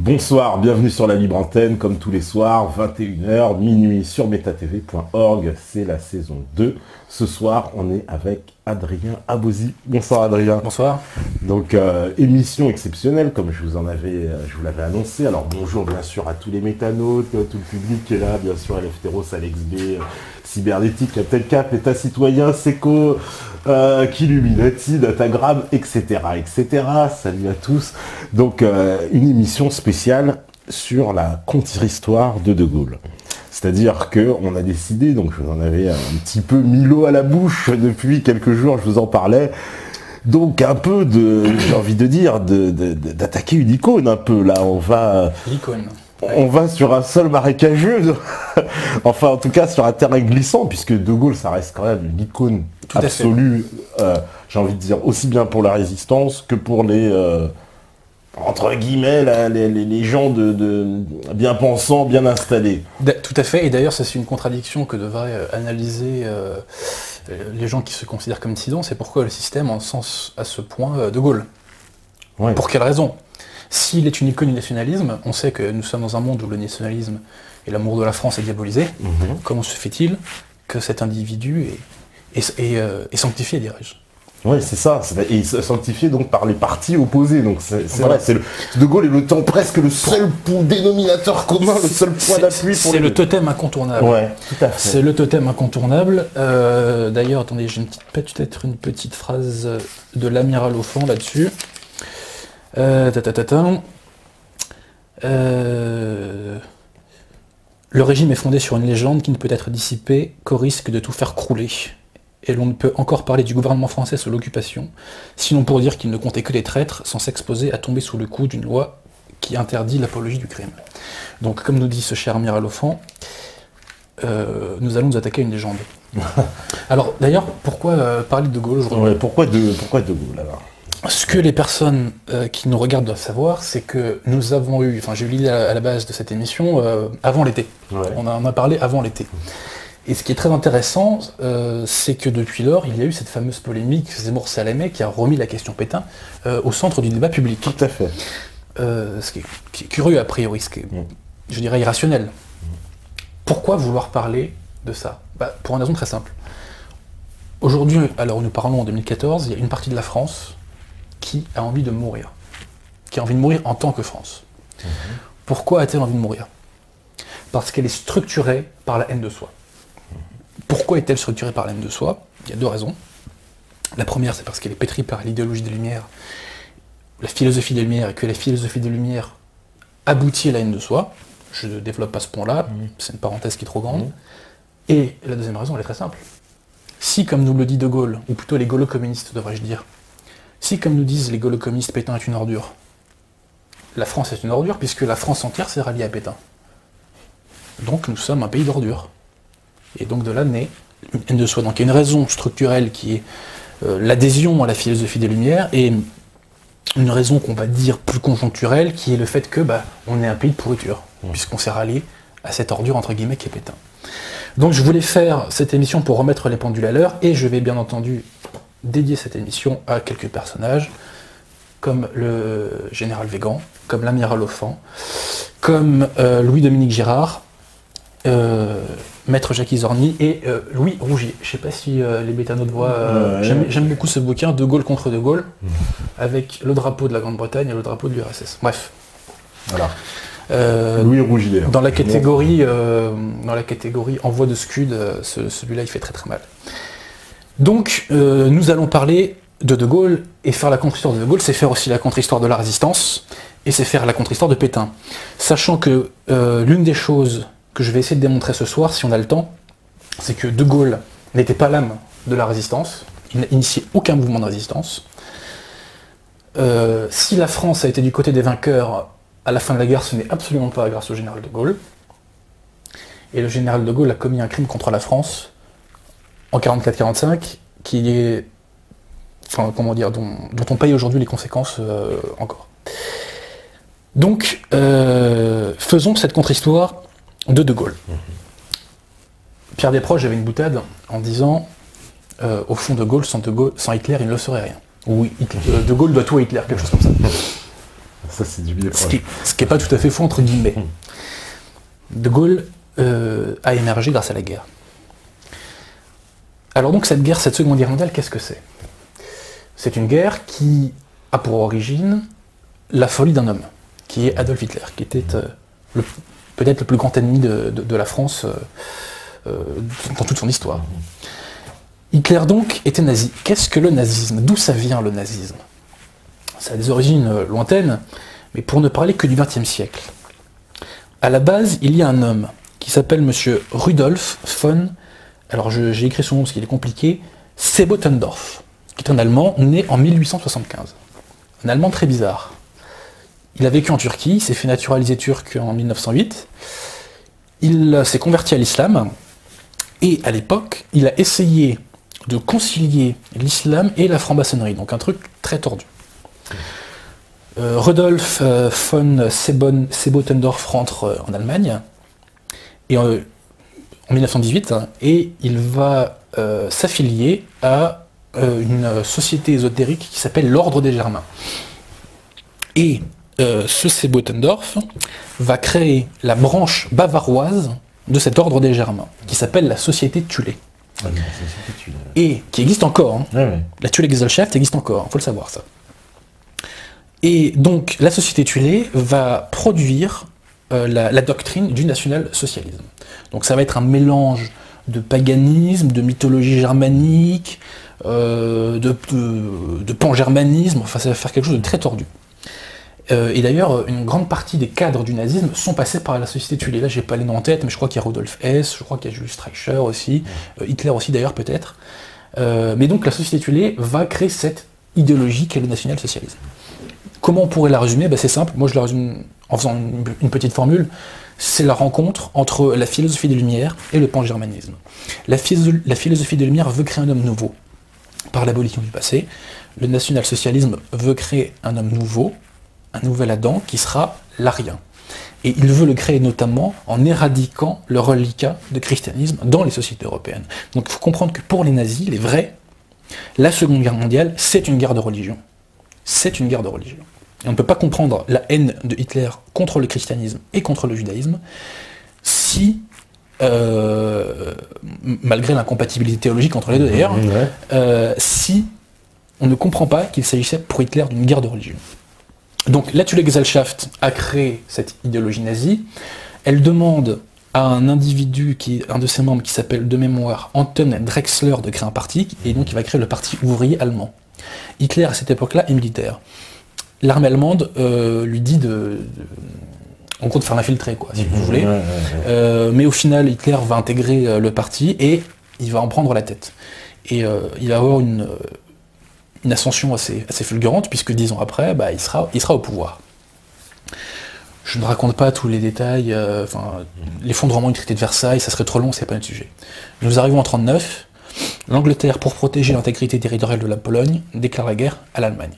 Bonsoir, bienvenue sur la Libre Antenne, comme tous les soirs, 21h, minuit sur metatv.org, c'est la saison 2. Ce soir, on est avec Adrien Abosi. Bonsoir Adrien. Bonsoir. Donc, émission exceptionnelle, comme je vous l'avais annoncé. Alors, bonjour bien sûr à tous les métanautes, tout le public qui est là, bien sûr, Eleftheros, Alex B, Cybernétique, Captain Cap, État Citoyen, Seco, Killuminati, Datagram, etc., etc. Salut à tous. Donc, une émission spéciale sur la contre-histoire de Gaulle. C'est-à-dire qu'on a décidé, donc je vous en avais un petit peu mis l'eau à la bouche depuis quelques jours, je vous en parlais, donc un peu j'ai envie de dire, d'attaquer une icône un peu, là, L'icône. On va sur un sol marécageux, enfin en tout cas sur un terrain glissant, puisque De Gaulle, ça reste quand même une icône absolue, j'ai envie de dire, aussi bien pour la résistance que pour les... entre guillemets, les gens de bien pensants, bien installés. Tout à fait, et d'ailleurs c'est une contradiction que devraient analyser les gens qui se considèrent comme dissidents, c'est pourquoi le système encense à ce point De Gaulle. Ouais. Pour quelle raison? S'il est une icône du nationalisme, on sait que nous sommes dans un monde où le nationalisme et l'amour de la France est diabolisé. Comment se fait-il que cet individu est sanctifié, dirais-je? Oui, c'est ça, et sanctifié donc par les partis opposés, donc c'est voilà. Vrai, De Gaulle est presque le seul dénominateur commun, le seul point d'appui. C'est le totem incontournable. Ouais, tout à fait. C'est le totem incontournable. D'ailleurs, attendez, j'ai peut-être une petite phrase de l'amiral Offand là-dessus. Le régime est fondé sur une légende qui ne peut être dissipée qu'au risque de tout faire crouler. Et l'on ne peut encore parler du gouvernement français sous l'occupation, sinon pour dire qu'il ne comptait que les traîtres sans s'exposer à tomber sous le coup d'une loi qui interdit l'apologie du crime. Donc, comme nous dit ce cher amiral Offand, nous allons nous attaquer à une légende. Alors, d'ailleurs, pourquoi parler de De Gaulle aujourd'hui? Pourquoi De Gaulle alors? Ce que les personnes qui nous regardent doivent savoir, c'est que nous avons eu, j'ai eu l'idée à la base de cette émission avant l'été. Ouais. On en a parlé avant l'été. Et ce qui est très intéressant, c'est que depuis lors, il y a eu cette fameuse polémique Zemmour-Salamé qui a remis la question Pétain au centre du débat public. Tout à fait. Ce qui est curieux a priori, ce qui est, je dirais, irrationnel. Pourquoi vouloir parler de ça? Pour une raison très simple. Aujourd'hui, alors nous parlons en 2014, il y a une partie de la France qui a envie de mourir. Qui a envie de mourir en tant que France. Pourquoi a-t-elle envie de mourir? Parce qu'elle est structurée par la haine de soi. Pourquoi est-elle structurée par la haine de soi? Il y a deux raisons. La première, c'est parce qu'elle est pétrie par l'idéologie des Lumières, la philosophie des Lumières, et que la philosophie des Lumières aboutit à la haine de soi. Je ne développe pas ce point-là, c'est une parenthèse qui est trop grande. Et la deuxième raison, elle est très simple. Si, comme nous le dit De Gaulle, ou plutôt les gaulo-communistes, devrais-je dire, si, comme nous disent les gaulo-communistes, Pétain est une ordure, la France est une ordure, puisque la France entière s'est ralliée à Pétain. Donc nous sommes un pays d'ordures. Et donc de là naît une haine de soi. Donc il y a une raison structurelle qui est l'adhésion à la philosophie des Lumières, et une raison qu'on va dire plus conjoncturelle, qui est le fait que on est un pays de pourriture, puisqu'on s'est rallié à cette ordure entre guillemets qui est Pétain. Donc je voulais faire cette émission pour remettre les pendules à l'heure, et je vais bien entendu dédier cette émission à quelques personnages, comme le général Végan, comme l'amiral Offand, comme Louis-Dominique Girard, Maître Jacques Izorni et Louis Rougier. Je ne sais pas si les bétanotes voient. J'aime beaucoup ce bouquin, De Gaulle contre De Gaulle, avec le drapeau de la Grande-Bretagne et le drapeau de l'URSS. Bref. Voilà. Louis Rougier. Dans la catégorie envoi de scud, celui-là il fait très très mal. Donc nous allons parler de Gaulle, et faire la contre-histoire de Gaulle, c'est faire aussi la contre-histoire de la résistance, et c'est faire la contre-histoire de Pétain. Sachant que l'une des choses que je vais essayer de démontrer ce soir, si on a le temps, c'est que De Gaulle n'était pas l'âme de la résistance, il n'a initié aucun mouvement de résistance. Si la France a été du côté des vainqueurs à la fin de la guerre, ce n'est absolument pas grâce au général De Gaulle. Et le général De Gaulle a commis un crime contre la France en 1944-1945, qui est, dont on paye aujourd'hui les conséquences encore. Donc, faisons cette contre-histoire de Gaulle. Pierre Desproges avait une boutade en disant au fond De Gaulle, sans Hitler, il ne le serait rien. Ou De Gaulle doit tout à Hitler, quelque chose comme ça. Ça, c'est du billet. Ce qui n'est pas tout à fait faux, entre guillemets. De Gaulle a émergé grâce à la guerre. Alors donc cette guerre, cette Seconde Guerre mondiale, qu'est-ce que c'est? C'est une guerre qui a pour origine la folie d'un homme, qui est Adolf Hitler, qui était peut-être le plus grand ennemi de la France dans toute son histoire. Hitler donc était nazi. Qu'est-ce que le nazisme? D'où ça vient le nazisme? Ça a des origines lointaines, mais pour ne parler que du XXe siècle. À la base, il y a un homme qui s'appelle monsieur Rudolf von, alors j'ai écrit son nom parce qu'il est compliqué, Sebottendorf, qui est un Allemand né en 1875. Un Allemand très bizarre. Il a vécu en Turquie, il s'est fait naturaliser turc en 1908, il s'est converti à l'islam, et à l'époque, il a essayé de concilier l'islam et la franc-maçonnerie, donc un truc très tordu. Rudolf von Sebottendorf rentre en Allemagne et, en 1918 et il va s'affilier à une société ésotérique qui s'appelle l'Ordre des Germains. Et ce Sebottendorf va créer la branche bavaroise de cet Ordre des Germains, qui s'appelle la Société Thulé. Et qui existe encore. Hein. Ouais. La Thulé-Gesellschaft existe encore, il faut le savoir ça. Et donc la Société Thulé va produire la doctrine du national-socialisme. Donc ça va être un mélange de paganisme, de mythologie germanique, de pan-germanisme, enfin ça va faire quelque chose de très tordu. Et d'ailleurs, une grande partie des cadres du nazisme sont passés par la Société Thulé. Là, j'ai pas les noms en tête, mais je crois qu'il y a Rudolf Hess, je crois qu'il y a Julius Streicher aussi, Hitler aussi d'ailleurs peut-être. Mais donc la Société Thulé va créer cette idéologie qu'est le national-socialisme. Comment on pourrait la résumer? C'est simple, moi je la résume en faisant une petite formule. C'est la rencontre entre la philosophie des Lumières et le pan-germanisme. La philosophie des Lumières veut créer un homme nouveau par l'abolition du passé. Le national-socialisme veut créer un homme nouveau, un nouvel Adam qui sera l'arien. Et il veut le créer notamment en éradiquant le reliquat de christianisme dans les sociétés européennes. Donc il faut comprendre que pour les nazis, les vrais, la Seconde Guerre mondiale, c'est une guerre de religion. C'est une guerre de religion. Et on ne peut pas comprendre la haine de Hitler contre le christianisme et contre le judaïsme si, malgré l'incompatibilité théologique entre les deux d'ailleurs, si on ne comprend pas qu'il s'agissait pour Hitler d'une guerre de religion. Donc la Thulé-Gesellschaft a créé cette idéologie nazie, elle demande à un individu, un de ses membres qui s'appelle de mémoire Anton Drexler de créer un parti, et donc il va créer le parti ouvrier allemand. Hitler à cette époque-là est militaire. L'armée allemande lui dit en gros de faire l'infiltrer, quoi, si vous voulez. Mais au final, Hitler va intégrer le parti et il va en prendre la tête. Et il va avoir une ascension assez fulgurante, puisque 10 ans après, il sera au pouvoir. Je ne raconte pas tous les détails, l'effondrement du traité de Versailles, ça serait trop long, c'est pas notre sujet. Nous arrivons en 1939, l'Angleterre, pour protéger l'intégrité territoriale de la Pologne, déclare la guerre à l'Allemagne.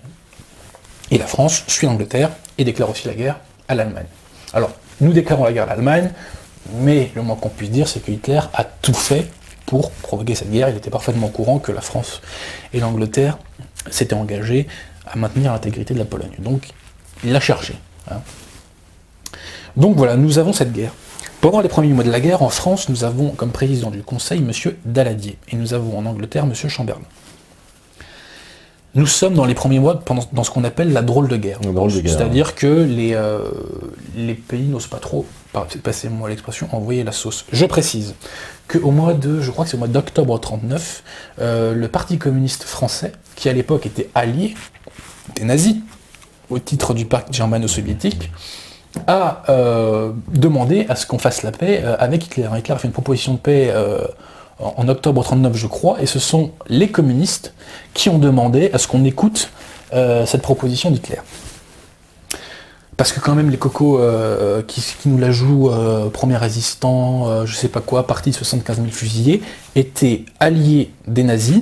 Et la France suit l'Angleterre et déclare aussi la guerre à l'Allemagne. Alors, nous déclarons la guerre à l'Allemagne, mais le moins qu'on puisse dire, c'est que Hitler a tout fait pour provoquer cette guerre. Il était parfaitement au courant que la France et l'Angleterre s'étaient engagés à maintenir l'intégrité de la Pologne. Donc, il l'a cherché. Hein. Donc voilà, nous avons cette guerre. Pendant les premiers mois de la guerre, en France, nous avons comme président du Conseil M. Daladier, et nous avons en Angleterre M. Chamberlain. Nous sommes dans les premiers mois dans ce qu'on appelle la drôle de guerre. C'est-à-dire que les pays n'osent pas trop, passez-moi l'expression, envoyer la sauce. Je précise qu'au mois de, je crois que c'est au mois d'octobre 1939, le Parti communiste français, qui à l'époque était allié des nazis, au titre du pacte germano-soviétique, a demandé à ce qu'on fasse la paix avec Hitler. Hitler a fait une proposition de paix en octobre 1939, je crois, et ce sont les communistes qui ont demandé à ce qu'on écoute cette proposition d'Hitler. Parce que quand même les cocos qui nous la jouent, premier résistant, je sais pas quoi, parti de 75 000 fusillés, étaient alliés des nazis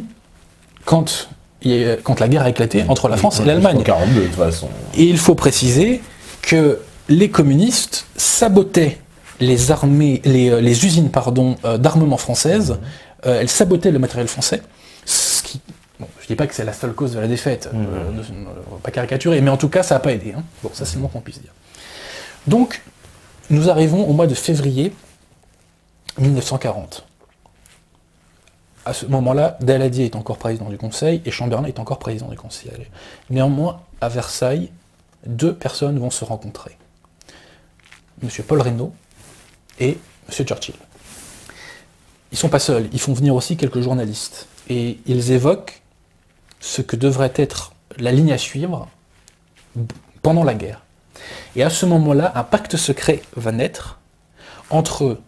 quand la guerre a éclaté entre la France et l'Allemagne. De toute façon. Et il faut préciser que les communistes sabotaient les armées, les usines d'armement françaises, elles sabotaient le matériel français, ce qui, bon, Je dis pas que c'est la seule cause de la défaite, pas caricaturer, mais en tout cas, ça n'a pas aidé. Hein. Bon, ça c'est le moins qu'on puisse dire. Donc, nous arrivons au mois de février 1940. À ce moment-là, Daladier est encore président du Conseil et Chamberlain est encore président du Conseil. Néanmoins, à Versailles, deux personnes vont se rencontrer. M. Paul Reynaud et M. Churchill. Ils ne sont pas seuls, ils font venir aussi quelques journalistes. Et ils évoquent ce que devrait être la ligne à suivre pendant la guerre. Et à ce moment-là, un pacte secret va naître entre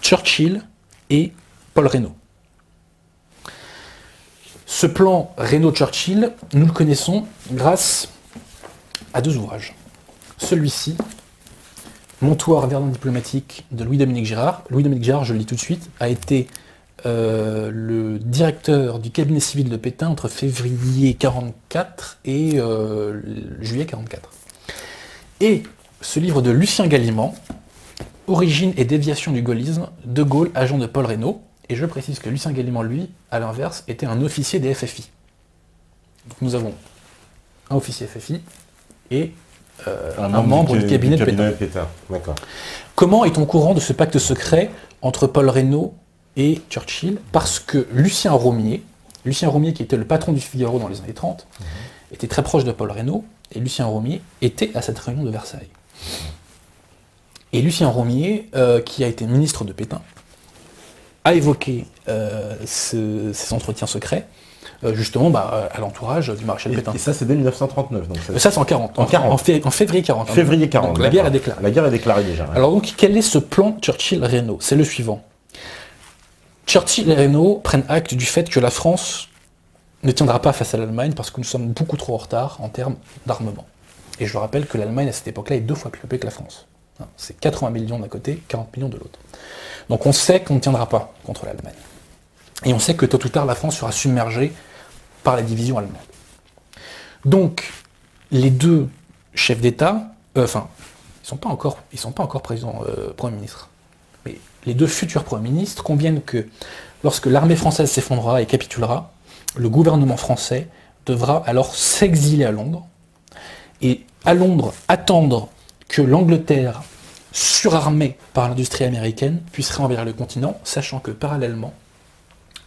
Churchill et Paul Reynaud. Ce plan Reynaud-Churchill, nous le connaissons grâce à deux ouvrages. Celui-ci, Montoire, Verdun diplomatique de Louis-Dominique Girard. Louis-Dominique Girard, je le lis tout de suite, a été le directeur du cabinet civil de Pétain entre février 1944 et juillet 1944. Et ce livre de Lucien Gallimand, Origine et déviation du gaullisme, De Gaulle, agent de Paul Reynaud. Et je précise que Lucien Gallimand, lui, à l'inverse, était un officier des FFI. Donc nous avons un officier FFI et un membre du cabinet de Pétain. Comment est-on au courant de ce pacte secret entre Paul Reynaud et Churchill? Parce que Lucien Romier, qui était le patron du Figaro dans les années 30, était très proche de Paul Reynaud, et Lucien Romier était à cette réunion de Versailles. Et Lucien Romier, qui a été ministre de Pétain, a évoqué ces entretiens secrets, justement à l'entourage du maréchal Pétain. Et ça, c'est dès 1939. Donc ça, c'est en 40. En février 40. Février 40. Donc, la guerre est déclarée. La guerre est déclarée déjà. Ouais. Alors donc, quel est ce plan Churchill-Reynaud? C'est le suivant. Churchill et Reynaud prennent acte du fait que la France ne tiendra pas face à l'Allemagne parce que nous sommes beaucoup trop en retard en termes d'armement. Et je rappelle que l'Allemagne, à cette époque-là, est 2 fois plus peuplée que la France. C'est 80 millions d'un côté, 40 millions de l'autre. Donc on sait qu'on ne tiendra pas contre l'Allemagne. Et on sait que tôt ou tard, la France sera submergée par la division allemande. Donc, les deux chefs d'État, ils ne sont pas encore président, Premier ministre, mais les deux futurs Premiers ministres conviennent que lorsque l'armée française s'effondrera et capitulera, le gouvernement français devra alors s'exiler à Londres, et à Londres attendre que l'Angleterre, surarmée par l'industrie américaine, puisse renverser le continent, sachant que parallèlement,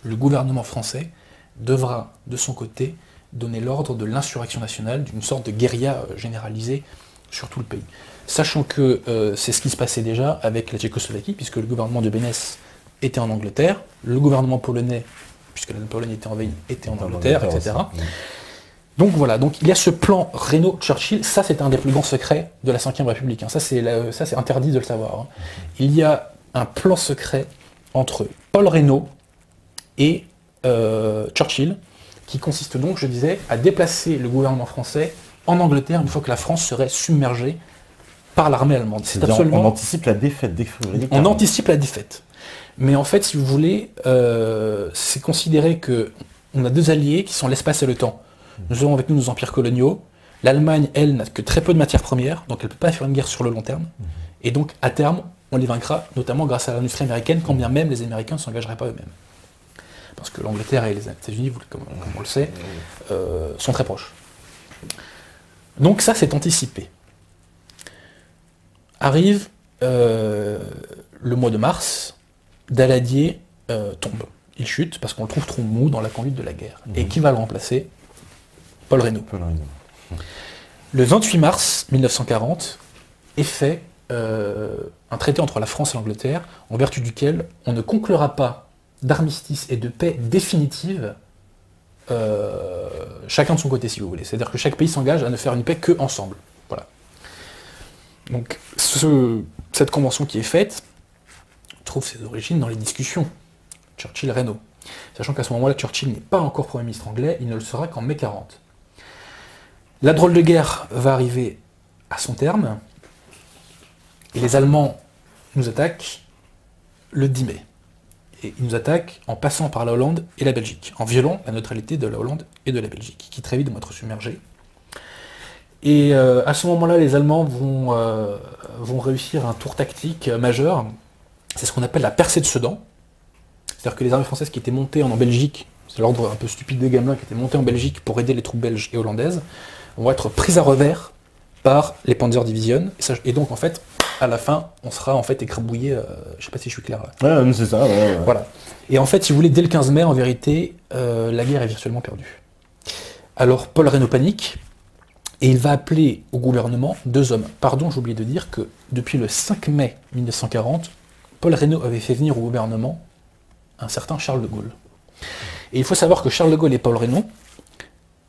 le gouvernement français devra, de son côté, donner l'ordre de l'insurrection nationale, d'une sorte de guérilla généralisée sur tout le pays. Sachant que c'est ce qui se passait déjà avec la Tchécoslovaquie, puisque le gouvernement de Bénès était en Angleterre, le gouvernement polonais, puisque la Pologne était envahie, était en Angleterre, etc. Aussi. Donc voilà, donc il y a ce plan Reynaud-Churchill, ça c'est un des plus grands secrets de la Ve République, ça c'est interdit de le savoir. Il y a un plan secret entre Paul Reynaud et Churchill, qui consiste donc, je disais, à déplacer le gouvernement français en Angleterre une fois que la France serait submergée par l'armée allemande. C'est absolument... On anticipe la défaite dès février. On anticipe la défaite. Mais en fait, si vous voulez, c'est considéré qu'on a deux alliés qui sont l'espace et le temps. Nous avons avec nous nos empires coloniaux. L'Allemagne, elle, n'a que très peu de matières premières, donc elle ne peut pas faire une guerre sur le long terme. Et donc, à terme, on les vaincra, notamment grâce à l'industrie américaine, quand bien même les Américains ne s'engageraient pas eux-mêmes. Parce que l'Angleterre et les États-Unis, comme on le sait, sont très proches. Donc ça, c'est anticipé. Arrive le mois de mars, Daladier tombe. Il chute parce qu'on le trouve trop mou dans la conduite de la guerre. Et qui va le remplacer? Paul Reynaud. Le 28 mars 1940 est fait un traité entre la France et l'Angleterre, en vertu duquel on ne conclura pas d'armistice et de paix définitive, chacun de son côté, si vous voulez. C'est-à-dire que chaque pays s'engage à ne faire une paix que ensemble. Voilà. Donc, cette convention qui est faite trouve ses origines dans les discussions Churchill-Reynaud. Sachant qu'à ce moment-là, Churchill n'est pas encore Premier ministre anglais, il ne le sera qu'en mai 40. La drôle de guerre va arriver à son terme, et les Allemands nous attaquent le 10 mai. Et ils nous attaquent en passant par la Hollande et la Belgique, en violant la neutralité de la Hollande et de la Belgique, qui très vite vont être submergés. Et à ce moment-là, les Allemands vont réussir un tour tactique majeur, c'est ce qu'on appelle la percée de Sedan. C'est-à-dire que les armées françaises qui étaient montées en Belgique c'est l'ordre un peu stupide des Gamelins qui était monté en Belgique pour aider les troupes belges et hollandaises, vont être prises à revers par les Panzerdivision. Et donc, en fait, à la fin, on sera en fait écrabouillé. Je sais pas si je suis clair là. Ouais, c'est ça. Ouais. Voilà. Et en fait, si vous voulez, dès le 15 mai, en vérité, la guerre est virtuellement perdue. Alors, Paul Reynaud panique, et il va appeler au gouvernement 2 hommes. Pardon, j'ai oublié de dire que depuis le 5 mai 1940, Paul Reynaud avait fait venir au gouvernement un certain Charles de Gaulle. Et il faut savoir que Charles de Gaulle et Paul Reynaud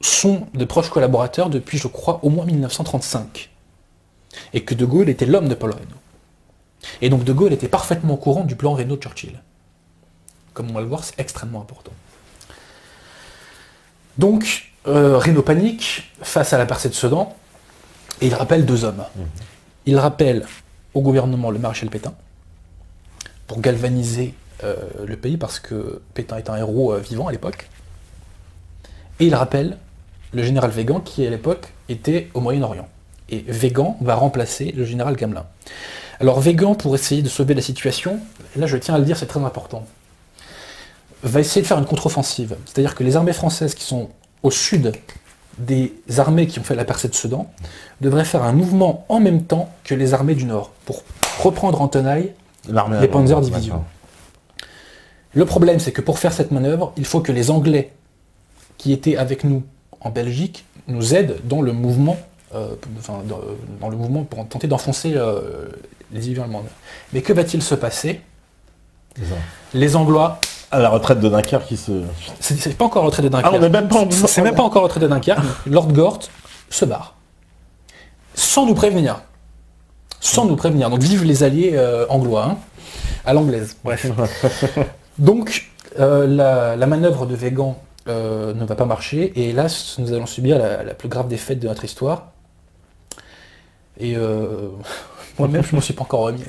sont de proches collaborateurs depuis, je crois, au moins 1935. Et que de Gaulle était l'homme de Paul Reynaud. Et donc de Gaulle était parfaitement au courant du plan Reynaud-Churchill. Comme on va le voir, c'est extrêmement important. Donc, Reynaud panique face à la percée de Sedan, et il rappelle 2 hommes. Il rappelle au gouvernement le maréchal Pétain, pour galvaniser le pays, parce que Pétain est un héros vivant à l'époque. Et il rappelle le général Weygand, qui à l'époque était au Moyen-Orient. Et Weygand va remplacer le général Gamelin. Alors Weygand, pour essayer de sauver la situation, là je tiens à le dire, c'est très important, va essayer de faire une contre-offensive. C'est-à-dire que les armées françaises qui sont au sud des armées qui ont fait la percée de Sedan devraient faire un mouvement en même temps que les armées du Nord, pour reprendre en tenaille les Panzerdivision. Le problème, c'est que pour faire cette manœuvre, il faut que les Anglais qui étaient avec nous en Belgique nous aident dans le mouvement, pour tenter d'enfoncer les divisions allemandes. Mais que va-t-il se passer? Les Anglois... À la retraite de Dunkerque qui se... C'est pas encore la retraite de Dunkerque. Ah, on est même pas... C'est même pas encore la retraite de Dunkerque. Lord Gort se barre. Sans nous prévenir. Sans nous prévenir. Donc vive les alliés anglois, hein, à l'anglaise. Bref. Donc la manœuvre de Weygand ne va pas marcher, et hélas, nous allons subir la plus grave défaite de notre histoire. Et moi-même, je ne m'en suis pas encore remis.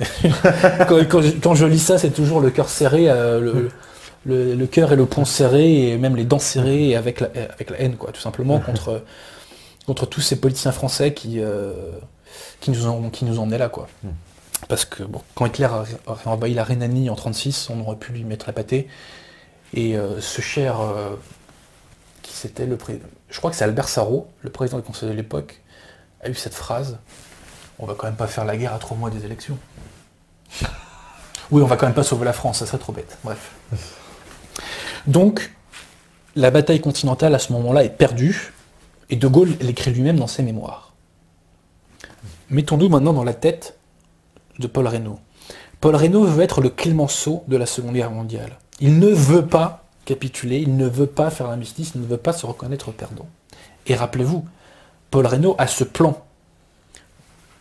quand je lis ça, c'est toujours le cœur serré, le cœur et le poing serré, et même les dents serrées, et avec la haine, quoi, tout simplement, contre tous ces politiciens français qui nous ont emmenés là, quoi. Parce que bon, quand Hitler a envahi la Rhénanie en 1936, on aurait pu lui mettre la pâtée. Et ce cher, qui c'était je crois que c'est Albert Sarraut, le président du Conseil de l'époque, a eu cette phrase: on va quand même pas faire la guerre à 3 mois des élections. Oui, on va quand même pas sauver la France, ça serait trop bête. Bref. Donc, la bataille continentale à ce moment-là est perdue, et De Gaulle l'écrit lui-même dans ses mémoires. Mettons-nous maintenant dans la tête de Paul Reynaud. Paul Reynaud veut être le Clémenceau de la Seconde Guerre mondiale. Il ne veut pas capituler, il ne veut pas faire l'armistice, il ne veut pas se reconnaître perdant. Et rappelez-vous, Paul Reynaud a ce plan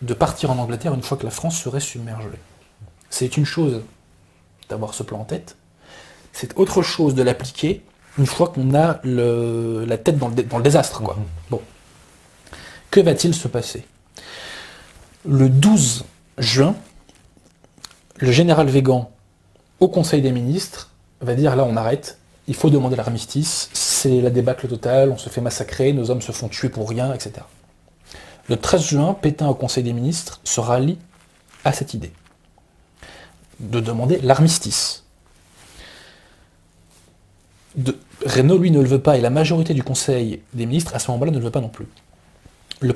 de partir en Angleterre une fois que la France serait submergée. C'est une chose d'avoir ce plan en tête, c'est autre chose de l'appliquer une fois qu'on a la tête dans le désastre, quoi. Bon. Que va-t-il se passer? Le 12 juin, le général Weygand, au Conseil des ministres, va dire: là on arrête, il faut demander l'armistice, c'est la débâcle totale, on se fait massacrer, nos hommes se font tuer pour rien, etc. Le 13 juin, Pétain au Conseil des ministres se rallie à cette idée de demander l'armistice. Reynaud, lui, ne le veut pas, et la majorité du Conseil des ministres, à ce moment-là, ne le veut pas non plus. Le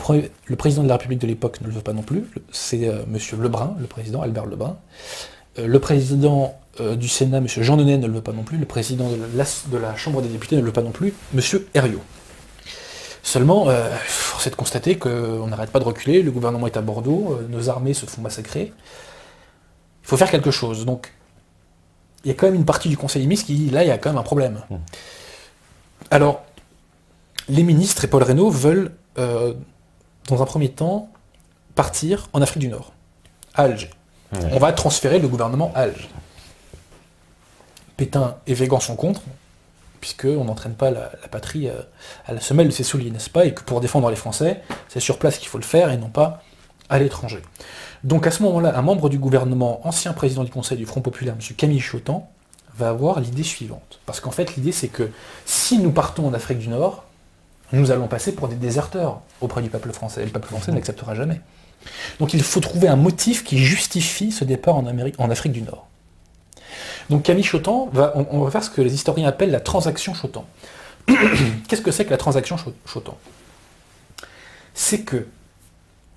président de la République de l'époque ne le veut pas non plus, c'est M. Lebrun, le président, Albert Lebrun. Le président du Sénat, M. Jean Nenet, ne le veut pas non plus. Le président de la Chambre des députés ne le veut pas non plus, M. Herriot. Seulement, force est de constater qu'on n'arrête pas de reculer, le gouvernement est à Bordeaux, nos armées se font massacrer. Il faut faire quelque chose. Donc, il y a quand même une partie du Conseil des ministres qui dit: là, il y a quand même un problème. Alors, les ministres et Paul Reynaud veulent, dans un premier temps, partir en Afrique du Nord, à Alger. On va transférer le gouvernement à Alger. Pétain et Weygand sont contre, puisqu'on n'entraîne pas la patrie à la semelle de ses souliers, n'est-ce pas? Et que pour défendre les Français, c'est sur place qu'il faut le faire et non pas à l'étranger. Donc à ce moment-là, un membre du gouvernement, ancien président du Conseil du Front Populaire, M. Camille Chautemps, va avoir l'idée suivante. Parce qu'en fait, l'idée c'est que si nous partons en Afrique du Nord, nous allons passer pour des déserteurs auprès du peuple français. Et le peuple français n'acceptera jamais. Donc il faut trouver un motif qui justifie ce départ en Afrique du Nord. Donc Camille Chotan, on va faire ce que les historiens appellent la transaction Chotan. Qu'est-ce que c'est que la transaction Chotan? C'est que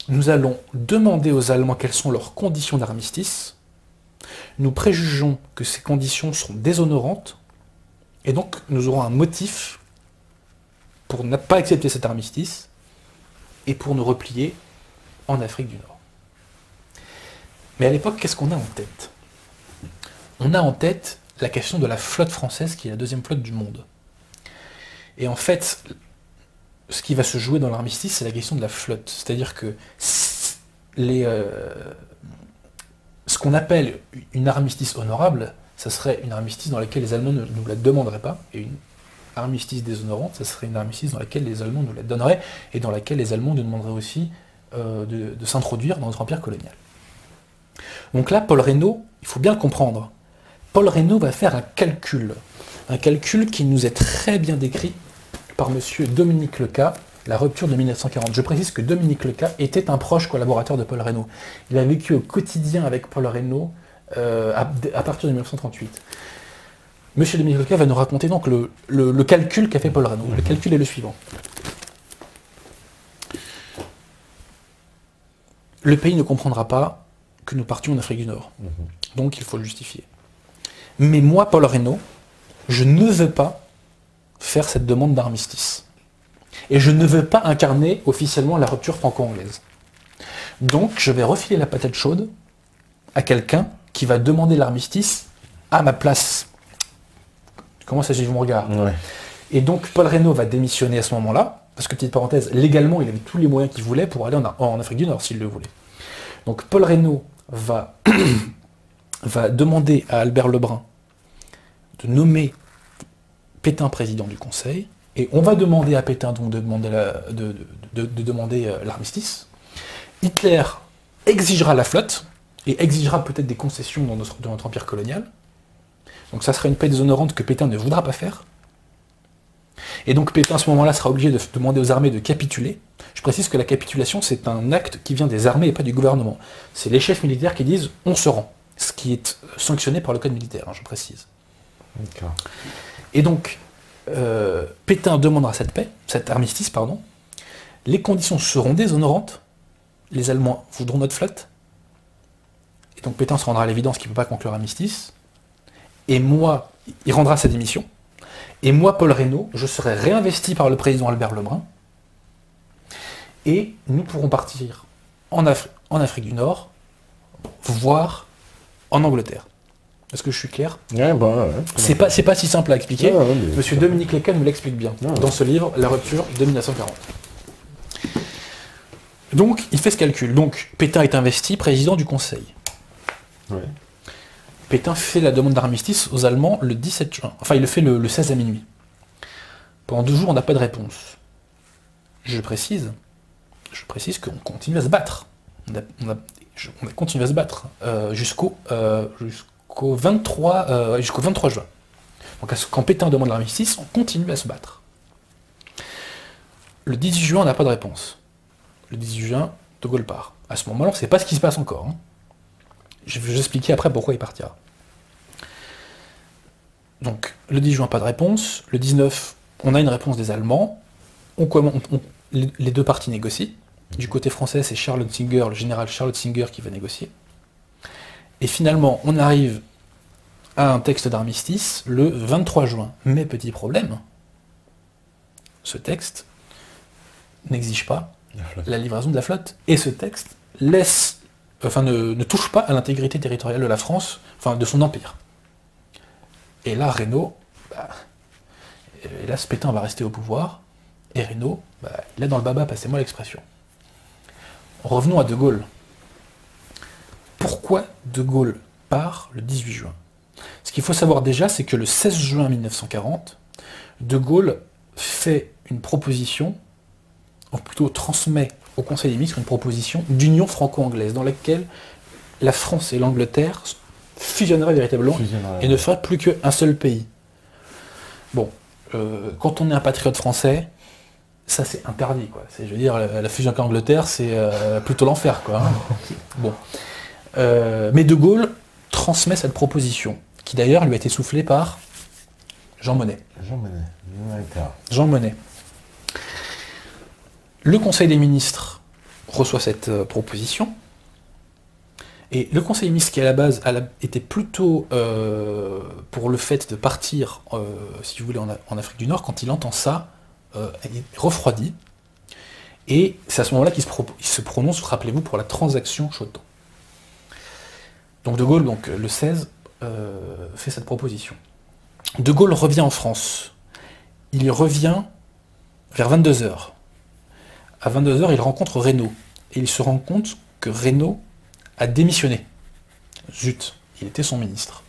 nous allons demander aux Allemands quelles sont leurs conditions d'armistice, nous préjugeons que ces conditions sont déshonorantes, et donc nous aurons un motif pour ne pas accepter cet armistice, et pour nous replier en Afrique du Nord. Mais à l'époque, qu'est-ce qu'on a en tête? On a en tête la question de la flotte française, qui est la deuxième flotte du monde. Et en fait, ce qui va se jouer dans l'armistice, c'est la question de la flotte. C'est-à-dire que ce qu'on appelle une armistice honorable, ça serait une armistice dans laquelle les Allemands ne nous la demanderaient pas, et une armistice déshonorante, ça serait une armistice dans laquelle les Allemands nous la donneraient, et dans laquelle les Allemands nous demanderaient aussi de s'introduire dans notre empire colonial. Donc là, Paul Reynaud, il faut bien le comprendre, Paul Reynaud va faire un calcul qui nous est très bien décrit par monsieur Dominique Lecat, la rupture de 1940. Je précise que Dominique Lecat était un proche collaborateur de Paul Reynaud. Il a vécu au quotidien avec Paul Reynaud à partir de 1938. Monsieur Dominique Lecat va nous raconter donc le calcul qu'a fait Paul Reynaud. Le calcul est le suivant. Le pays ne comprendra pas que nous partions en Afrique du Nord. Donc il faut le justifier. Mais moi, Paul Reynaud, je ne veux pas faire cette demande d'armistice. Et je ne veux pas incarner officiellement la rupture franco-anglaise. Donc je vais refiler la patate chaude à quelqu'un qui va demander l'armistice à ma place. Comment ça, j'ai mon regard? Ouais. Et donc Paul Reynaud va démissionner à ce moment-là, parce que, petite parenthèse, légalement, il avait tous les moyens qu'il voulait pour aller en Afrique du Nord, s'il le voulait. Donc Paul Reynaud va demander à Albert Lebrun de nommer Pétain président du Conseil, et on va demander à Pétain donc de demander l'armistice. Hitler exigera la flotte, et exigera peut-être des concessions dans notre empire colonial. Donc ça sera une paix déshonorante que Pétain ne voudra pas faire. Et donc Pétain, à ce moment-là, sera obligé de demander aux armées de capituler. Je précise que la capitulation, c'est un acte qui vient des armées et pas du gouvernement. C'est les chefs militaires qui disent « on se rend », ce qui est sanctionné par le code militaire, je précise. D'accord. Et donc, Pétain demandera cette paix, cet armistice, pardon. Les conditions seront déshonorantes. Les Allemands voudront notre flotte. Et donc Pétain se rendra à l'évidence qu'il ne peut pas conclure l'armistice. Et moi, il rendra sa démission. Et moi, Paul Reynaud, je serai réinvesti par le président Albert Lebrun. Et nous pourrons partir en Afrique du Nord, voire en Angleterre. Est-ce que je suis clair? Ouais, ouais. C'est pas si simple à expliquer. Ouais, Monsieur Dominique Lecat nous l'explique bien dans ce livre, La rupture de 1940. Donc, il fait ce calcul. Donc, Pétain est investi président du Conseil. Ouais. Pétain fait la demande d'armistice aux Allemands le 17 juin. Enfin, il le fait le 16 à minuit. Pendant 2 jours, on n'a pas de réponse. Je précise qu'on continue à se battre. On a continué à se battre jusqu'au 23 juin. Donc quand Pétain demande l'armistice, on continue à se battre. Le 18 juin, on n'a pas de réponse. Le 18 juin, De Gaulle part. À ce moment-là, on ne sait pas ce qui se passe encore. Je vais vous expliquer après pourquoi il partira. Donc, le 10 juin, pas de réponse. Le 19, on a une réponse des Allemands. Les deux parties négocient. Du côté français, c'est Charles Singer, le général Charles Singer qui va négocier. Et finalement, on arrive à un texte d'armistice le 23 juin. Mais petit problème, ce texte n'exige pas la livraison de la flotte. Et ce texte ne touche pas à l'intégrité territoriale de la France, de son empire. Et là, Reynaud, hélas, Pétain va rester au pouvoir, et Reynaud, il est dans le baba, passez-moi l'expression. Revenons à De Gaulle. Pourquoi De Gaulle part le 18 juin? Ce qu'il faut savoir déjà, c'est que le 16 juin 1940, De Gaulle fait une proposition, ou plutôt transmet au Conseil des ministres une proposition d'union franco-anglaise, dans laquelle la France et l'Angleterre fusionneraient véritablement et ne feraient plus qu'un seul pays. Bon, quand on est un patriote français, ça c'est interdit, quoi. Je veux dire, la fusion avec l'Angleterre, c'est plutôt l'enfer, quoi. Bon. Mais De Gaulle transmet cette proposition, qui d'ailleurs lui a été soufflé par Jean Monnet. Jean Monnet, d'accord. Jean Monnet. Le Conseil des ministres reçoit cette proposition, et le Conseil des ministres, qui à la base était plutôt pour le fait de partir, si vous voulez, en Afrique du Nord, quand il entend ça, il est refroidi, et c'est à ce moment-là qu'il se prononce, rappelez-vous, pour la transaction Chotan. Donc De Gaulle, donc, le 16, fait cette proposition. De Gaulle revient en France. Il y revient vers 22h. À 22h, il rencontre Reynaud. Et il se rend compte que Reynaud a démissionné. Zut, il était son ministre.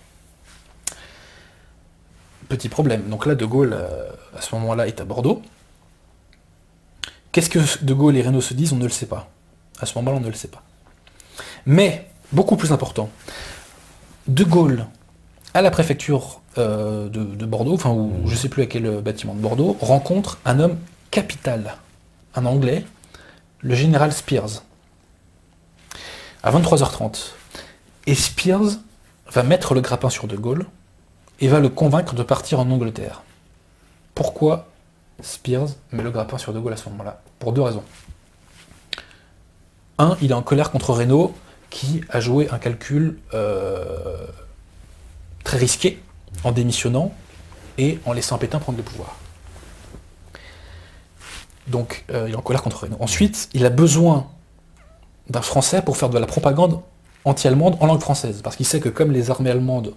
Petit problème. Donc là, De Gaulle, à ce moment-là, est à Bordeaux. Qu'est-ce que De Gaulle et Reynaud se disent? On ne le sait pas. À ce moment-là, on ne le sait pas. Mais, beaucoup plus important, De Gaulle, à la préfecture de Bordeaux, enfin, ou je ne sais plus à quel bâtiment de Bordeaux, rencontre un homme capital, un Anglais, le général Spears, à 23h30. Et Spears va mettre le grappin sur De Gaulle et va le convaincre de partir en Angleterre. Pourquoi Spears met le grappin sur De Gaulle à ce moment-là? Pour deux raisons. Un, il est en colère contre Reynaud, qui a joué un calcul très risqué en démissionnant et en laissant Pétain prendre le pouvoir. Donc il est en colère contre Reynaud. Ensuite, il a besoin d'un Français pour faire de la propagande anti-allemande en langue française, parce qu'il sait que comme les armées allemandes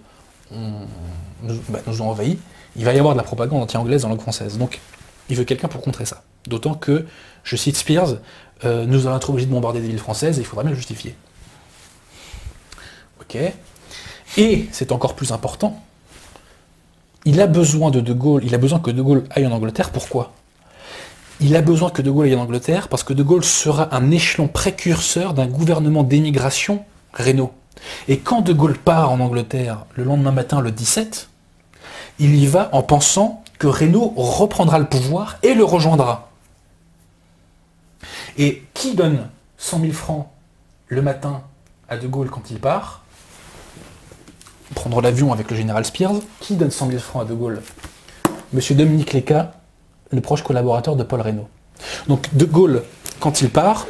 nous ont envahis, il va y avoir de la propagande anti-anglaise en langue française. Donc il veut quelqu'un pour contrer ça. D'autant que, je cite Spears, nous allons être obligés de bombarder des villes françaises et il faudra bien le justifier. Ok. Et, c'est encore plus important, il a besoin que De Gaulle aille en Angleterre. Pourquoi? Il a besoin que De Gaulle aille en Angleterre parce que De Gaulle sera un échelon précurseur d'un gouvernement d'émigration Reynaud. Et quand De Gaulle part en Angleterre le lendemain matin, le 17, il y va en pensant que Reynaud reprendra le pouvoir et le rejoindra. Et qui donne 100 000 francs le matin à De Gaulle quand il part? Prendre l'avion avec le général Spears. Qui donne 100 000 francs à De Gaulle? Monsieur Dominique Léca, le proche collaborateur de Paul Reynaud. Donc De Gaulle, quand il part,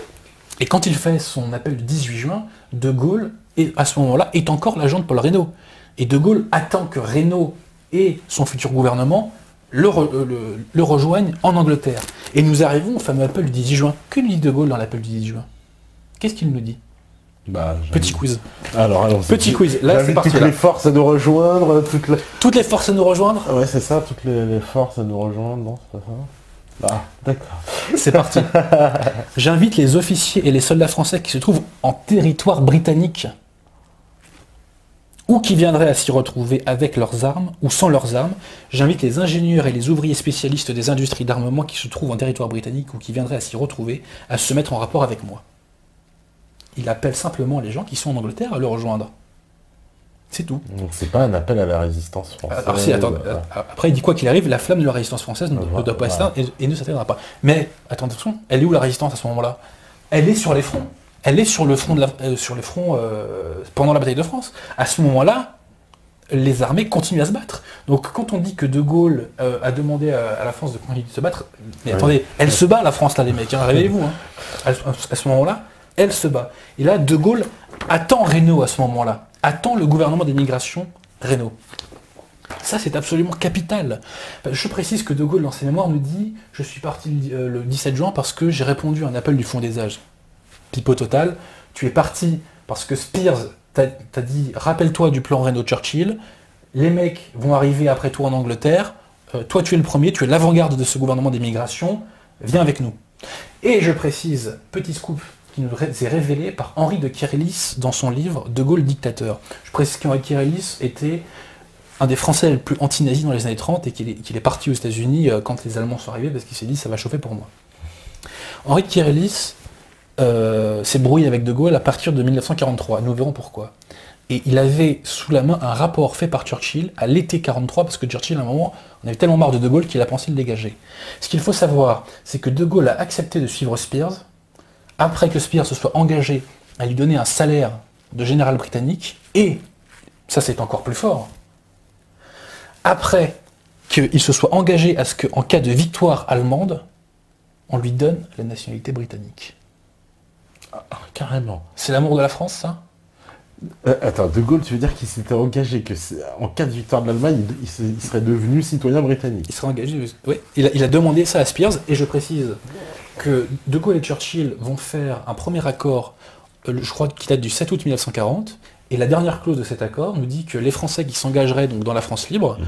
et quand il fait son appel du 18 juin, De Gaulle, à ce moment-là, est encore l'agent de Paul Reynaud. Et De Gaulle attend que Reynaud et son futur gouvernement le rejoignent en Angleterre. Et nous arrivons au fameux appel du 18 juin. Que nous dit De Gaulle dans l'appel du 18 juin? Qu'est-ce qu'il nous dit? Petit quiz. Alors, petit quiz. Là, c'est parti. Toutes les forces à nous rejoindre. Toutes les forces à nous rejoindre? Ouais, c'est ça, toutes les forces à nous rejoindre. Non, c'est pas ça. Ah, d'accord. C'est parti. J'invite les officiers et les soldats français qui se trouvent en territoire britannique ou qui viendraient à s'y retrouver avec leurs armes ou sans leurs armes. J'invite les ingénieurs et les ouvriers spécialistes des industries d'armement qui se trouvent en territoire britannique ou qui viendraient à s'y retrouver à se mettre en rapport avec moi. Il appelle simplement les gens qui sont en Angleterre à le rejoindre. C'est tout. Donc c'est pas un appel à la résistance française. Alors si, attends, après il dit quoi qu'il arrive, la flamme de la résistance française ne doit pas s'éteindre et ne s'éteindra pas. Mais attention, elle est où la résistance à ce moment-là? Elle est sur les fronts. Elle est sur le front, pendant la bataille de France. À ce moment-là, les armées continuent à se battre. Donc quand on dit que De Gaulle a demandé à la France de continuer de se battre, mais attendez, elle se bat la France là les mecs, hein, réveillez-vous. Hein. À ce moment-là, elle se bat. Et là, De Gaulle attend Reynaud à ce moment-là. Attend le gouvernement d'émigration Reynaud. Ça, c'est absolument capital. Je précise que De Gaulle, dans ses mémoires, nous dit « Je suis parti le 17 juin parce que j'ai répondu à un appel du Fond des Âges. » Pipeau total. Tu es parti parce que Spears t'a dit « Rappelle-toi du plan Reynaud-Churchill. Les mecs vont arriver après toi en Angleterre. Toi, tu es le premier. Tu es l'avant-garde de ce gouvernement d'émigration. Viens avec nous. » Et je précise, petit scoop, qui nous est révélé par Henri de Kérélis dans son livre « De Gaulle dictateur ». Je précise qu'Henri de Kérélis était un des Français les plus anti-nazis dans les années 30 et qu'il est parti aux États-Unis quand les Allemands sont arrivés parce qu'il s'est dit « ça va chauffer pour moi ». Henri de Kérélis s'est brouillé avec De Gaulle à partir de 1943, nous verrons pourquoi. Et il avait sous la main un rapport fait par Churchill à l'été 1943, parce que Churchill, à un moment, on avait tellement marre de Gaulle qu'il a pensé le dégager. Ce qu'il faut savoir, c'est que De Gaulle a accepté de suivre Spears, après que Spears se soit engagé à lui donner un salaire de général britannique, et, ça c'est encore plus fort, après qu'il se soit engagé à ce qu'en cas de victoire allemande, on lui donne la nationalité britannique. Ah, carrément. C'est l'amour de la France, ça? Attends, De Gaulle, tu veux dire qu'il s'était engagé que en cas de victoire de l'Allemagne, il serait devenu citoyen britannique? Il serait engagé, oui. Il a demandé ça à Spears, et je précise que De Gaulle et Churchill vont faire un premier accord, je crois qu'il date du 7 août 1940, et la dernière clause de cet accord nous dit que les Français qui s'engageraient donc dans la France libre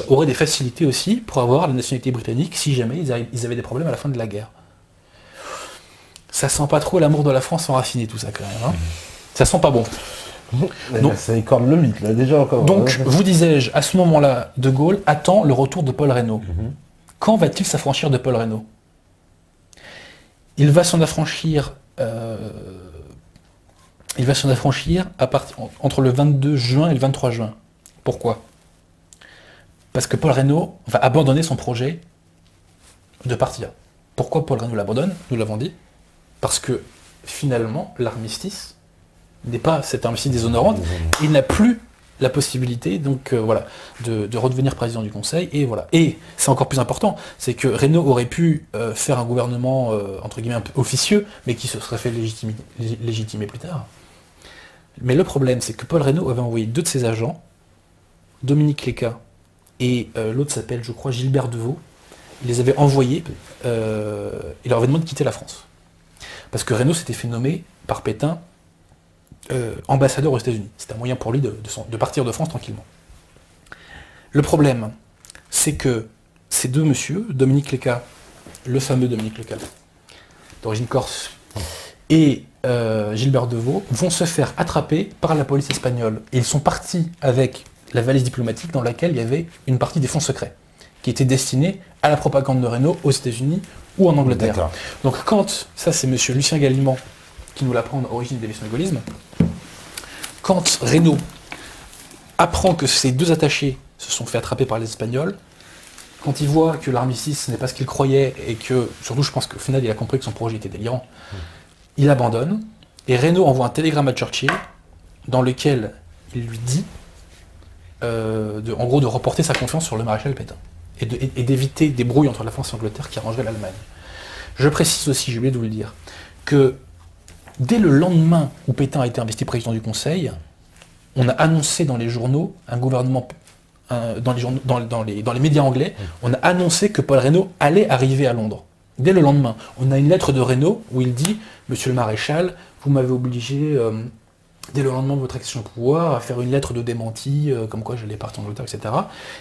auraient des facilités aussi pour avoir la nationalité britannique si jamais ils avaient des problèmes à la fin de la guerre. Ça sent pas trop l'amour de la France enraciné tout ça quand même. Hein. Ça sent pas bon. Donc, ça écorne le mythe, là, déjà encore. Donc, vous disais-je, à ce moment-là, De Gaulle attend le retour de Paul Reynaud. Quand va-t-il s'affranchir de Paul Reynaud? Il va s'en affranchir... entre le 22 juin et le 23 juin. Pourquoi? Parce que Paul Reynaud va abandonner son projet de partir. Pourquoi Paul Reynaud l'abandonne? Nous l'avons dit. Parce que, finalement, l'armistice n'est pas cette armistice déshonorante. Il n'a plus la possibilité, donc voilà, de redevenir président du Conseil, et voilà. Et c'est encore plus important, c'est que Reynaud aurait pu faire un gouvernement, entre guillemets, un peu officieux, mais qui se serait fait légitimer plus tard. Mais le problème, c'est que Paul Reynaud avait envoyé 2 de ses agents, Dominique Léca et l'autre s'appelle, je crois, Gilbert Deveau. Il les avait envoyés, il leur avait demandé de quitter la France. Parce que Reynaud s'était fait nommer par Pétain ambassadeur aux États-Unis. C'était un moyen pour lui de partir de France tranquillement. Le problème, c'est que ces 2 messieurs, Dominique Léca, le fameux Dominique Léca, d'origine corse, et Gilbert Deveau, vont se faire attraper par la police espagnole. Et ils sont partis avec la valise diplomatique dans laquelle il y avait une partie des fonds secrets, qui étaient destinés à la propagande de Reynaud aux États-Unis ou en Angleterre. Donc quand, ça c'est monsieur Lucien Gallimand, qui nous l'apprend à origine des leçons de gaullisme, quand Reynaud apprend que ces 2 attachés se sont fait attraper par les Espagnols, quand il voit que l'armistice n'est pas ce qu'il croyait, et que, surtout je pense qu'au final il a compris que son projet était délirant, il abandonne, et Reynaud envoie un télégramme à Churchill, dans lequel il lui dit, en gros, de reporter sa confiance sur le maréchal Pétain, et d'éviter des brouilles entre la France et l'Angleterre qui arrangeraient l'Allemagne. Je précise aussi, j'ai oublié de vous le dire, que dès le lendemain où Pétain a été investi président du Conseil, on a annoncé dans les journaux, un gouvernement, dans les médias anglais, on a annoncé que Paul Reynaud allait arriver à Londres. Dès le lendemain, on a une lettre de Reynaud où il dit « Monsieur le maréchal, vous m'avez obligé, dès le lendemain de votre action au pouvoir, à faire une lettre de démenti, comme quoi j'allais partir en Angleterre, etc. »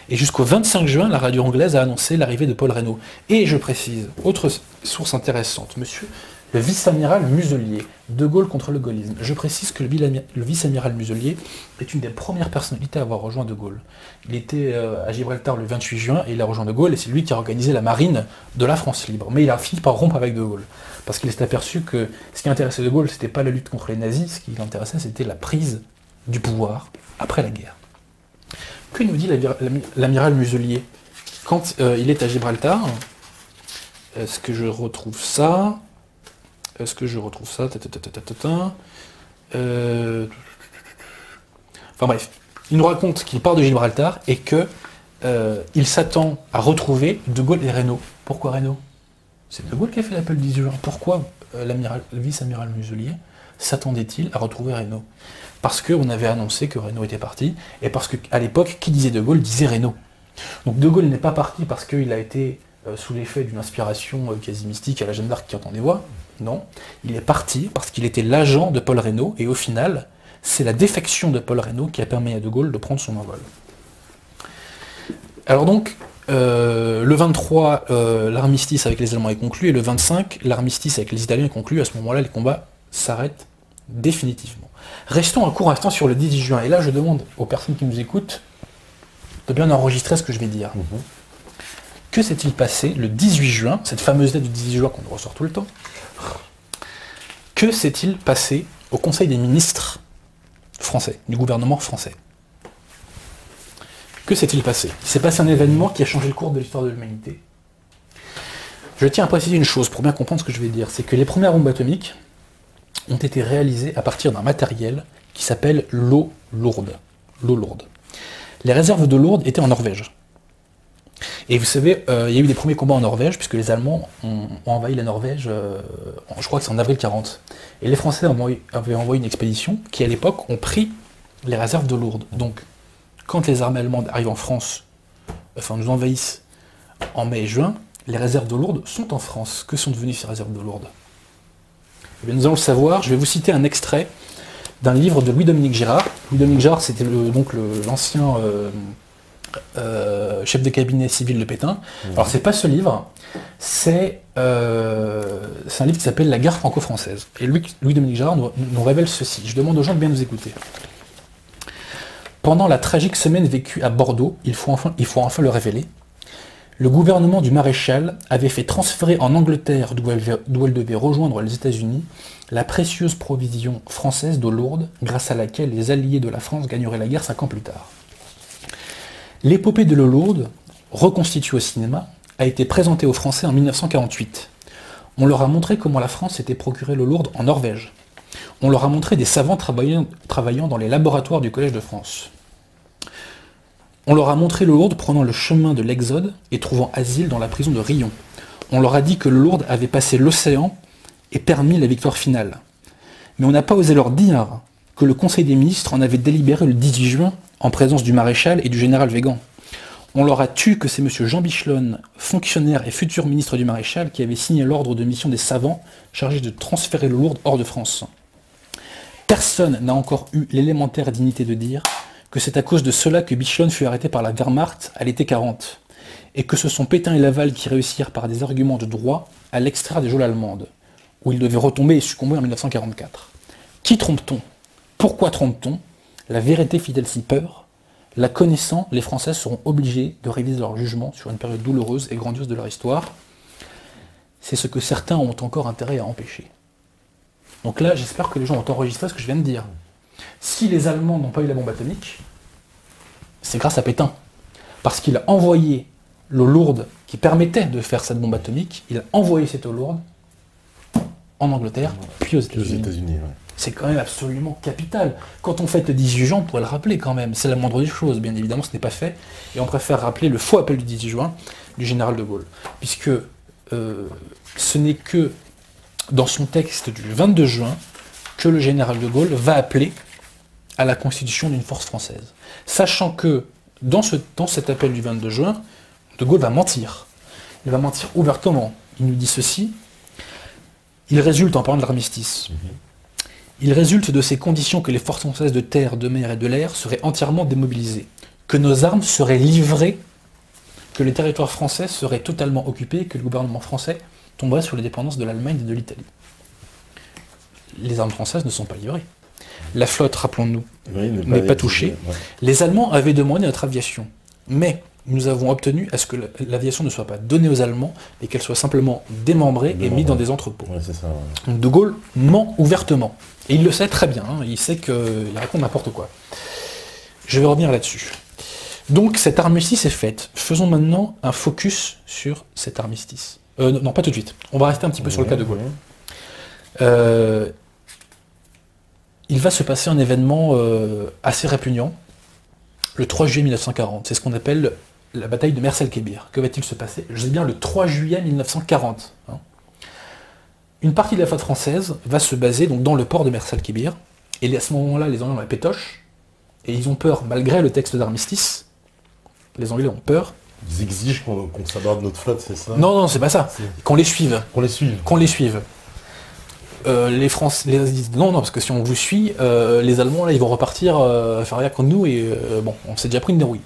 Et jusqu'au 25 juin, la radio anglaise a annoncé l'arrivée de Paul Reynaud. Et je précise, autre source intéressante, monsieur le vice-amiral Muselier, De Gaulle contre le gaullisme. Je précise que le vice-amiral Muselier est une des premières personnalités à avoir rejoint De Gaulle. Il était à Gibraltar le 28 juin et il a rejoint De Gaulle et c'est lui qui a organisé la marine de la France libre. Mais il a fini par rompre avec De Gaulle. Parce qu'il s'est aperçu que ce qui intéressait De Gaulle, c'était pas la lutte contre les nazis, ce qui l'intéressait, c'était la prise du pouvoir après la guerre. Que nous dit l'amiral Muselier? Quand il est à Gibraltar, est-ce que je retrouve ça? Enfin bref, il nous raconte qu'il part de Gibraltar et que il s'attend à retrouver De Gaulle et Reynaud. Pourquoi Reynaud? C'est De Gaulle qui a fait l'appel du 18 juin. Pourquoi le vice-amiral Muselier s'attendait-il à retrouver Reynaud? Parce qu'on avait annoncé que Reynaud était parti, et parce qu'à l'époque, qui disait De Gaulle disait Reynaud. Donc De Gaulle n'est pas parti parce qu'il a été sous l'effet d'une inspiration quasi mystique à la Jeanne d'Arc qui entend des voix. Non, il est parti parce qu'il était l'agent de Paul Reynaud, et au final, c'est la défection de Paul Reynaud qui a permis à De Gaulle de prendre son envol. Alors donc, le 23, l'armistice avec les Allemands est conclu, et le 25, l'armistice avec les Italiens est conclu. À ce moment-là, les combats s'arrêtent définitivement. Restons un court instant sur le 18 juin, et là je demande aux personnes qui nous écoutent de bien enregistrer ce que je vais dire. Que s'est-il passé le 18 juin, cette fameuse date du 18 juin qu'on nous ressort tout le temps? Que s'est-il passé au Conseil des ministres français, du gouvernement français? Que s'est-il passé? Il s'est passé un événement qui a changé le cours de l'histoire de l'humanité. Je tiens à préciser une chose pour bien comprendre ce que je vais dire, c'est que les premières bombes atomiques ont été réalisées à partir d'un matériel qui s'appelle l'eau lourde. L'eau lourde. les réserves de Lourdes étaient en Norvège. Et vous savez, il y a eu des premiers combats en Norvège, puisque les Allemands ont envahi la Norvège, je crois que c'est en avril 40. Et les Français avaient envoyé une expédition qui, à l'époque, ont pris les réserves de Lourdes. Donc, quand les armées allemandes arrivent en France, enfin nous envahissent en mai et juin, les réserves de Lourdes sont en France. Que sont devenues ces réserves de Lourdes? Eh bien, nous allons le savoir. Je vais vous citer un extrait d'un livre de Louis-Dominique Girard. Louis-Dominique Girard, c'était l'ancien chef de cabinet civil de Pétain. Alors, c'est pas ce livre, c'est un livre qui s'appelle La guerre franco-française. Et Louis-Dominique Girard nous révèle ceci. Je demande aux gens de bien nous écouter. Pendant la tragique semaine vécue à Bordeaux, il faut enfin le révéler, le gouvernement du maréchal avait fait transférer en Angleterre, d'où elle devait rejoindre les États-Unis, la précieuse provision française de Lourdes, grâce à laquelle les alliés de la France gagneraient la guerre 5 ans plus tard. L'épopée de Lourdes, reconstituée au cinéma, a été présentée aux Français en 1948. On leur a montré comment la France s'était procuré le Lourdes en Norvège. On leur a montré des savants travaillant dans les laboratoires du Collège de France. On leur a montré le Lourdes prenant le chemin de l'Exode et trouvant asile dans la prison de Rion. On leur a dit que le Lourdes avait passé l'océan et permis la victoire finale. Mais on n'a pas osé leur dire que le Conseil des ministres en avait délibéré le 18 juin en présence du maréchal et du général Végan. On leur a tué que c'est M. Jean Bichelonne, fonctionnaire et futur ministre du maréchal, qui avait signé l'ordre de mission des savants chargés de transférer le Lourdes hors de France. Personne n'a encore eu l'élémentaire dignité de dire que c'est à cause de cela que Bichelonne fut arrêté par la Wehrmacht à l'été 40, et que ce sont Pétain et Laval qui réussirent par des arguments de droit à l'extraire des geôles allemandes, où il devait retomber et succomber en 1944. Qui trompe-t-on? Pourquoi trompe-t-on? La vérité fit-elle si peur? La connaissant, les Français seront obligés de réviser leur jugement sur une période douloureuse et grandiose de leur histoire. C'est ce que certains ont encore intérêt à empêcher. Donc là, j'espère que les gens ont enregistré ce que je viens de dire. Si les Allemands n'ont pas eu la bombe atomique, c'est grâce à Pétain. Parce qu'il a envoyé l'eau lourde qui permettait de faire cette bombe atomique, il a envoyé cette eau lourde en Angleterre, puis aux États-Unis. Ouais. C'est quand même absolument capital. Quand on fête le 18 juin, on pourrait le rappeler quand même. C'est la moindre des choses. Bien évidemment, ce n'est pas fait. Et on préfère rappeler le faux appel du 18 juin du général de Gaulle. Puisque ce n'est que dans son texte du 22 juin que le général de Gaulle va appeler à la constitution d'une force française. Sachant que dans cet appel du 22 juin, de Gaulle va mentir. Il va mentir ouvertement. Il nous dit ceci. Il résulte, en parlant de l'armistice, il résulte de ces conditions que les forces françaises de terre, de mer et de l'air seraient entièrement démobilisées, que nos armes seraient livrées, que les territoires français seraient totalement occupés, que le gouvernement français tomberait sur les dépendances de l'Allemagne et de l'Italie. Les armes françaises ne sont pas livrées. La flotte, rappelons-nous, n'est pas touchée. Ouais. Les Allemands avaient demandé notre aviation, mais nous avons obtenu à ce que l'aviation ne soit pas donnée aux Allemands, et qu'elle soit simplement démembrée et mise dans des entrepôts. Ouais, c'est ça, ouais. Donc De Gaulle ment ouvertement. Et il le sait très bien, hein, il sait qu'il raconte n'importe quoi. Je vais revenir là-dessus. Donc cet armistice est fait. Faisons maintenant un focus sur cet armistice. Non, pas tout de suite. On va rester un petit peu sur le cas de Gaulle. Il va se passer un événement assez répugnant, le 3 juillet 1940. C'est ce qu'on appelle la bataille de Mers-el-Kébir. Que va-t-il se passer? Je sais bien le 3 juillet 1940. Hein. Une partie de la flotte française va se baser donc, dans le port de Mers-el-Kébir, et à ce moment-là, les Anglais ont la pétoche, et ils ont peur, malgré le texte d'armistice, les Anglais ont peur. Ils exigent qu'on s'aborde notre flotte, c'est ça? Non, non, c'est pas ça. Qu'on les suive. Qu'on les suive. Qu'on les suive. Les Français disent non, parce que si on vous suit, les Allemands, là, ils vont repartir faire rien contre nous, et bon, on s'est déjà pris une dérouille.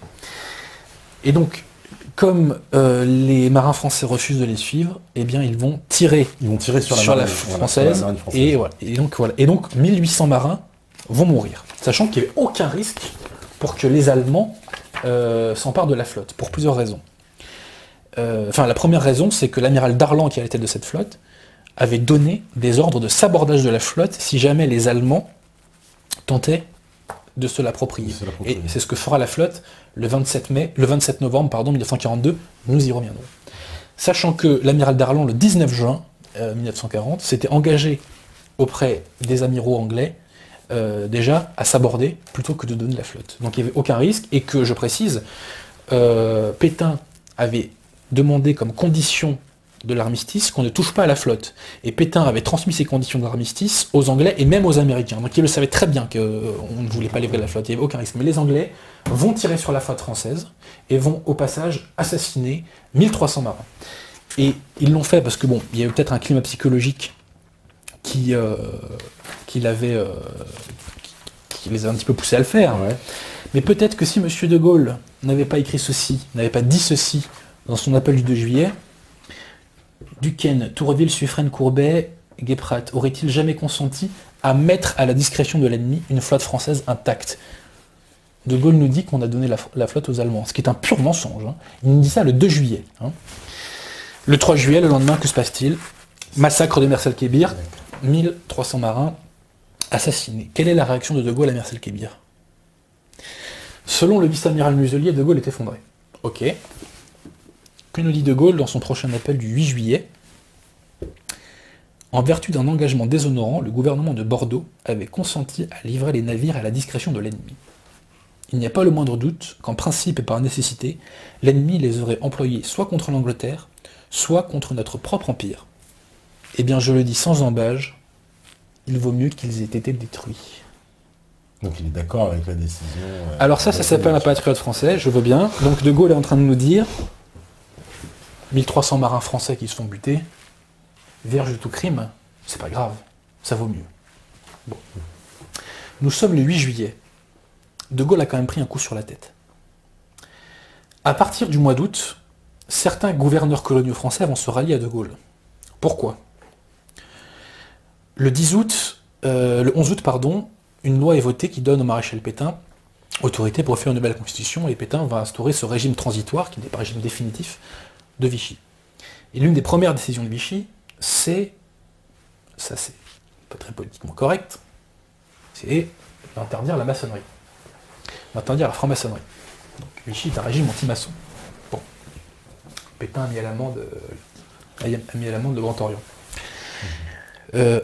Et donc, comme les marins français refusent de les suivre, eh bien, ils vont tirer sur la française, et voilà. Et donc, 1800 marins vont mourir, sachant qu'il n'y avait aucun risque pour que les Allemands s'emparent de la flotte, pour plusieurs raisons. La première raison, c'est que l'amiral Darlan, qui est à la tête de cette flotte, avait donné des ordres de sabordage de la flotte si jamais les Allemands tentaient de se l'approprier. Et c'est ce que fera la flotte le 27 novembre 1942, nous y reviendrons. Sachant que l'amiral Darlan, le 19 juin 1940, s'était engagé auprès des amiraux anglais déjà à s'aborder plutôt que de donner la flotte. Donc il n'y avait aucun risque, et que, je précise, Pétain avait demandé comme condition de l'armistice qu'on ne touche pas à la flotte. Et Pétain avait transmis ces conditions de l'armistice aux Anglais et même aux Américains. Donc il le savait très bien qu'on ne voulait pas livrer la flotte, il n'y avait aucun risque. Mais les Anglais vont tirer sur la flotte française et vont au passage assassiner 1300 marins. Et ils l'ont fait parce que, bon, il y a eu peut-être un climat psychologique qui les a un petit peu poussés à le faire. Ouais. Mais peut-être que si M. de Gaulle n'avait pas écrit ceci, n'avait pas dit ceci dans son appel du 2 juillet, Duquesne, Tourville, Suffren, Courbet, Guéprat auraient-ils jamais consenti à mettre à la discrétion de l'ennemi une flotte française intacte? De Gaulle nous dit qu'on a donné la flotte aux Allemands, ce qui est un pur mensonge. Hein. Il nous dit ça le 2 juillet. Hein. Le 3 juillet, le lendemain, que se passe-t-il? Massacre de Mersel-Kébir, 1300 marins assassinés. Quelle est la réaction de Gaulle à Mersel-Kébir? Selon le vice-amiral Muselier, de Gaulle est effondré. Ok. Que nous dit de Gaulle dans son prochain appel du 8 juillet? En vertu d'un engagement déshonorant, le gouvernement de Bordeaux avait consenti à livrer les navires à la discrétion de l'ennemi. Il n'y a pas le moindre doute qu'en principe et par nécessité, l'ennemi les aurait employés soit contre l'Angleterre, soit contre notre propre empire. Eh bien, je le dis sans embâge, il vaut mieux qu'ils aient été détruits. Donc il est d'accord avec la décision. Alors ça s'appelle un patriote français, je veux bien. Donc de Gaulle est en train de nous dire 1300 marins français qui se font buter, vierge de tout crime, c'est pas grave, ça vaut mieux. Bon. Nous sommes le 8 juillet. De Gaulle a quand même pris un coup sur la tête. À partir du mois d'août, certains gouverneurs coloniaux français vont se rallier à De Gaulle. Pourquoi? Le 11 août, une loi est votée qui donne au maréchal Pétain autorité pour faire une nouvelle constitution, et Pétain va instaurer ce régime transitoire, qui n'est pas un régime définitif, de Vichy. Et l'une des premières décisions de Vichy, c'est, ça c'est pas très politiquement correct, c'est d'interdire la maçonnerie, d'interdire la franc-maçonnerie. Donc Vichy est un régime anti-maçon. Bon, Pétain a mis à l'amende le Grand Orient.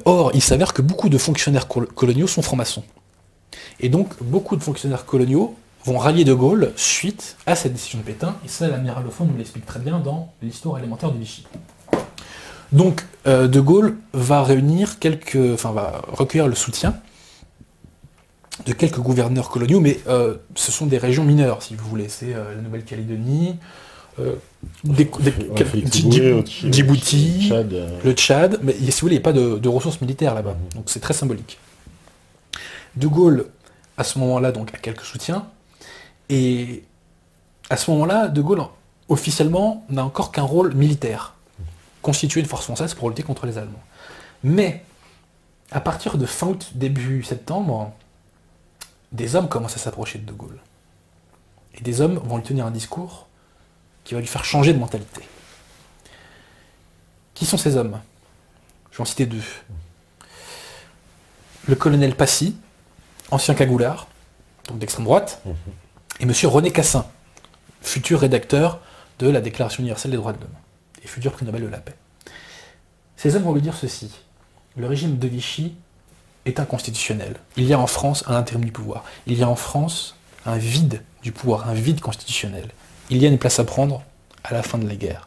Or, il s'avère que beaucoup de fonctionnaires coloniaux sont francs-maçons. Et donc, beaucoup de fonctionnaires coloniaux vont rallier De Gaulle suite à cette décision de Pétain, et ça, l'amiral Lefond nous l'explique très bien dans l'histoire élémentaire de Vichy. Donc, De Gaulle va va recueillir le soutien de quelques gouverneurs coloniaux, mais ce sont des régions mineures, si vous voulez. C'est la Nouvelle-Calédonie, Djibouti, le Tchad, mais si vous voulez, il n'y a pas de ressources militaires là-bas, donc c'est très symbolique. De Gaulle, à ce moment-là, donc, a quelques soutiens, et à ce moment-là, De Gaulle, officiellement, n'a encore qu'un rôle militaire, constituer une force française pour lutter contre les Allemands. Mais, à partir de fin août, début septembre, des hommes commencent à s'approcher de Gaulle. Et des hommes vont lui tenir un discours qui va lui faire changer de mentalité. Qui sont ces hommes? Je vais en citer deux. Le colonel Passy, ancien cagoulard, donc d'extrême droite, et monsieur René Cassin, futur rédacteur de la Déclaration universelle des droits de l'homme, et futur prix Nobel de la paix. Ces hommes vont lui dire ceci: le régime de Vichy est inconstitutionnel. Il y a en France un intérim du pouvoir. Il y a en France un vide du pouvoir, un vide constitutionnel. Il y a une place à prendre à la fin de la guerre.